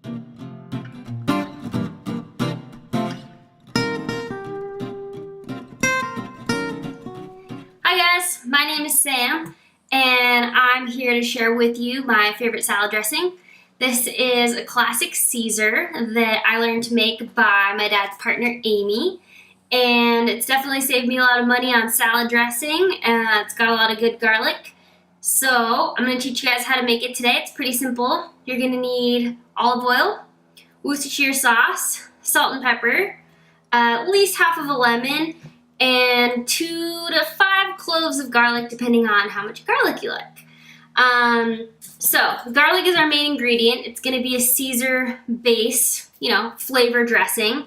Hi guys, my name is Sam and I'm here to share with you my favorite salad dressing. This is a classic Caesar that I learned to make by my dad's partner Amy, and it's definitely saved me a lot of money on salad dressing. It's got a lot of good garlic. So I'm going to teach you guys how to make it today. It's pretty simple. You're going to need olive oil, Worcestershire sauce, salt and pepper, at least half of a lemon, and 2 to 5 cloves of garlic, depending on how much garlic you like. So garlic is our main ingredient. It's going to be a Caesar base, flavor dressing.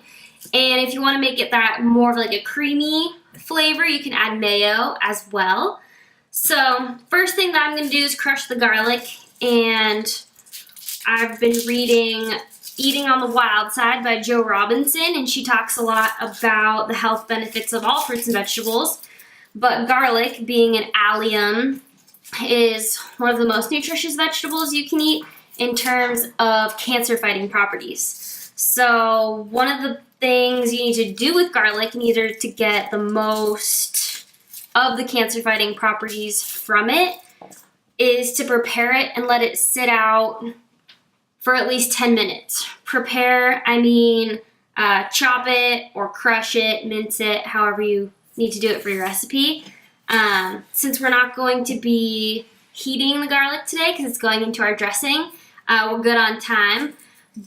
And if you want to make it that more of like a creamy flavor, you can add mayo as well. So first thing that I'm going to do is crush the garlic, and I've been reading Eating on the Wild Side by Jo Robinson, and she talks a lot about the health benefits of all fruits and vegetables. But garlic, being an allium, is one of the most nutritious vegetables you can eat in terms of cancer-fighting properties. So one of the things you need to do with garlic in order to get the most of the cancer-fighting properties from it is to prepare it and let it sit out for at least 10 minutes. Prepare, I mean chop it or crush it, mince it, however you need to do it for your recipe. Since we're not going to be heating the garlic today because it's going into our dressing, we're good on time.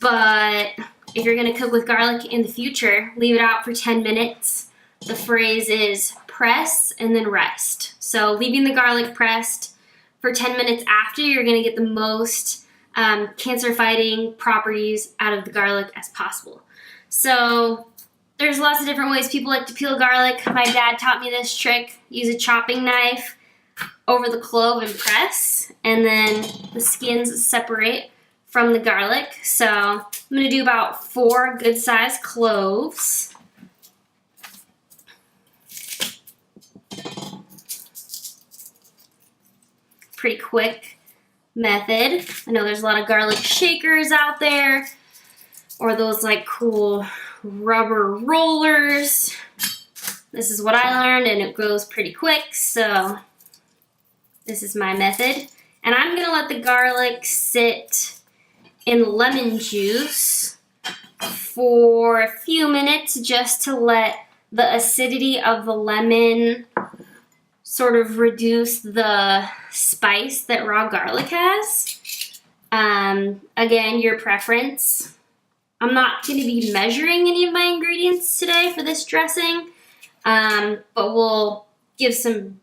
But if you're going to cook with garlic in the future, leave it out for 10 minutes. The phrase is press and then rest. So leaving the garlic pressed for 10 minutes after, you're going to get the most cancer-fighting properties out of the garlic as possible. So there's lots of different ways people like to peel garlic. My dad taught me this trick. Use a chopping knife over the clove and press, and then the skins separate from the garlic. So I'm going to do about 4 good-sized cloves. Pretty quick method. I know there's a lot of garlic shakers out there, or those like cool rubber rollers. This is what I learned, and it goes pretty quick, so this is my method. And I'm gonna let the garlic sit in lemon juice for a few minutes just to let the acidity of the lemon sort of reduce the spice that raw garlic has. Again, your preference. I'm not going to be measuring any of my ingredients today for this dressing, but we'll give some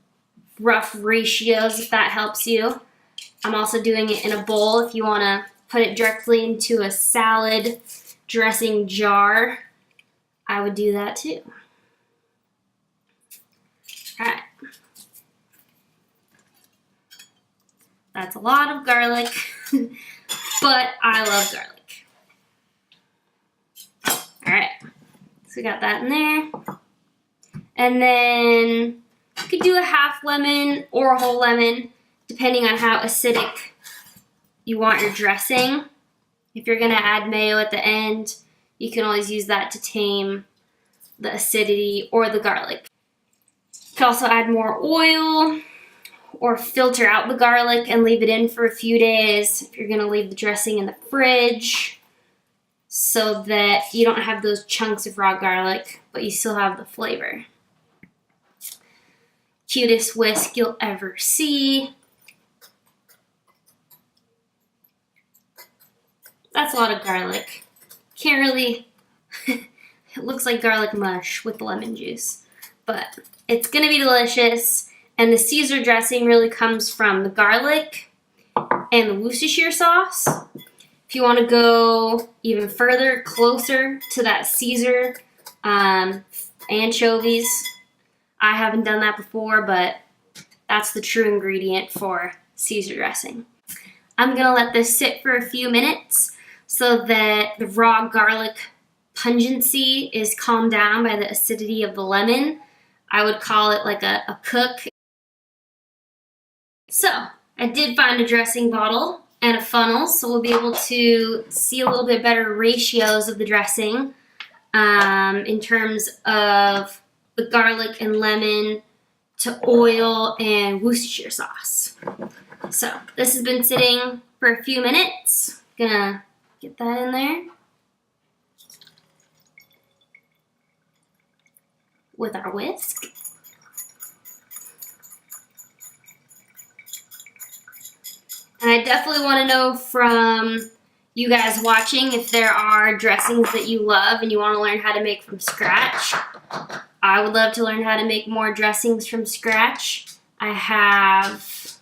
rough ratios if that helps you. I'm also doing it in a bowl. If you want to put it directly into a salad dressing jar, I would do that too. All right. That's a lot of garlic, but I love garlic. All right, so we got that in there. And then you could do a half lemon or a whole lemon, depending on how acidic you want your dressing. If you're gonna add mayo at the end, you can always use that to tame the acidity or the garlic. You can also add more oil, or filter out the garlic and leave it in for a few days if you're going to leave the dressing in the fridge, so that you don't have those chunks of raw garlic, but you still have the flavor. Cutest whisk you'll ever see. That's a lot of garlic. Can't really, it looks like garlic mush with lemon juice, but it's going to be delicious. And the Caesar dressing really comes from the garlic and the Worcestershire sauce. If you want to go even further, closer to that Caesar anchovies, I haven't done that before, but that's the true ingredient for Caesar dressing. I'm going to let this sit for a few minutes so that the raw garlic pungency is calmed down by the acidity of the lemon. I would call it like a cook. So I did find a dressing bottle, and a funnel, so we'll be able to see a little bit better ratios of the dressing in terms of the garlic and lemon to oil and Worcestershire sauce. So this has been sitting for a few minutes. Gonna get that in there with our whisk. And I definitely want to know from you guys watching if there are dressings that you love and you want to learn how to make from scratch. I would love to learn how to make more dressings from scratch. I have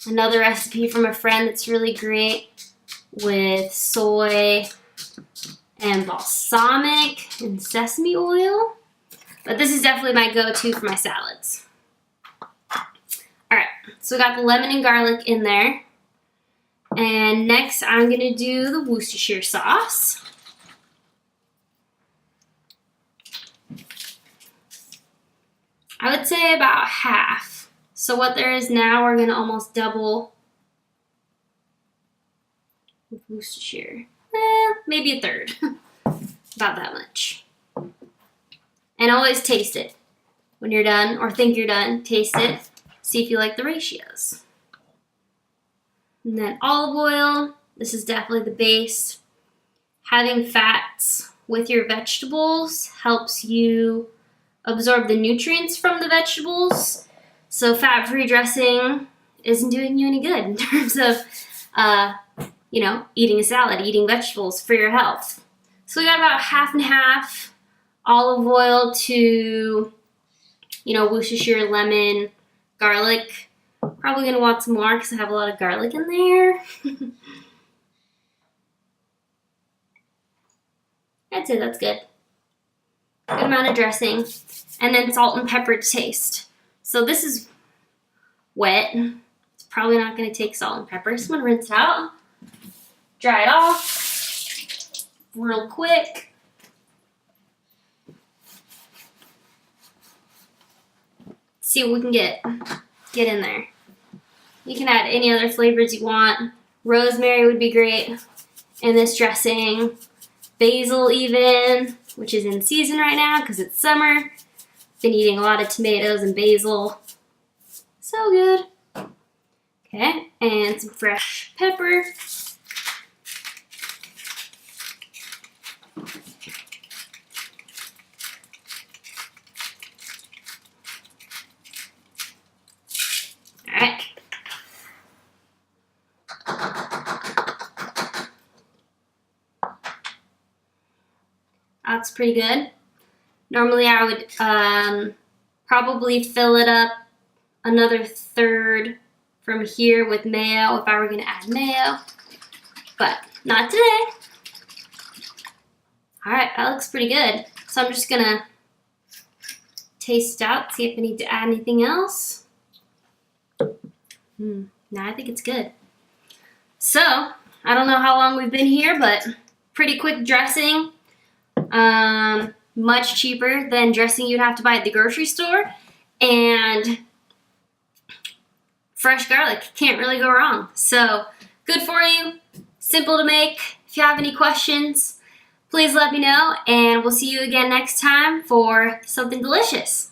another recipe from a friend that's really great with soy and balsamic and sesame oil. But this is definitely my go-to for my salads. Alright, so we got the lemon and garlic in there. And next I'm going to do the Worcestershire sauce. I would say about half. So what there is now, we're going to almost double with Worcestershire. Maybe a third. About that much. And always taste it. When you're done, or think you're done, taste it. See if you like the ratios. And then olive oil. This is definitely the base. Having fats with your vegetables helps you absorb the nutrients from the vegetables. So fat-free dressing isn't doing you any good in terms of, eating a salad, eating vegetables for your health. So we got about half and half olive oil to, Worcestershire, lemon, garlic. Probably going to want some more because I have a lot of garlic in there. I'd say that's good. Good amount of dressing. And then salt and pepper to taste. So this is wet. It's probably not going to take salt and pepper. So I'm going to rinse it out. Dry it off real quick. See what we can get in there. You can add any other flavors you want. Rosemary would be great in this dressing. Basil even, which is in season right now because it's summer. Been eating a lot of tomatoes and basil. So good. Okay, and some fresh pepper. Alright. That's pretty good. Normally I would probably fill it up another third from here with mayo if I were going to add mayo, but not today. Alright, that looks pretty good. So I'm just going to taste it out, see if I need to add anything else. No, I think it's good. So, I don't know how long we've been here, but pretty quick dressing. Much cheaper than dressing you'd have to buy at the grocery store. And fresh garlic, can't really go wrong. So, good for you, simple to make. If you have any questions, please let me know, and we'll see you again next time for something delicious.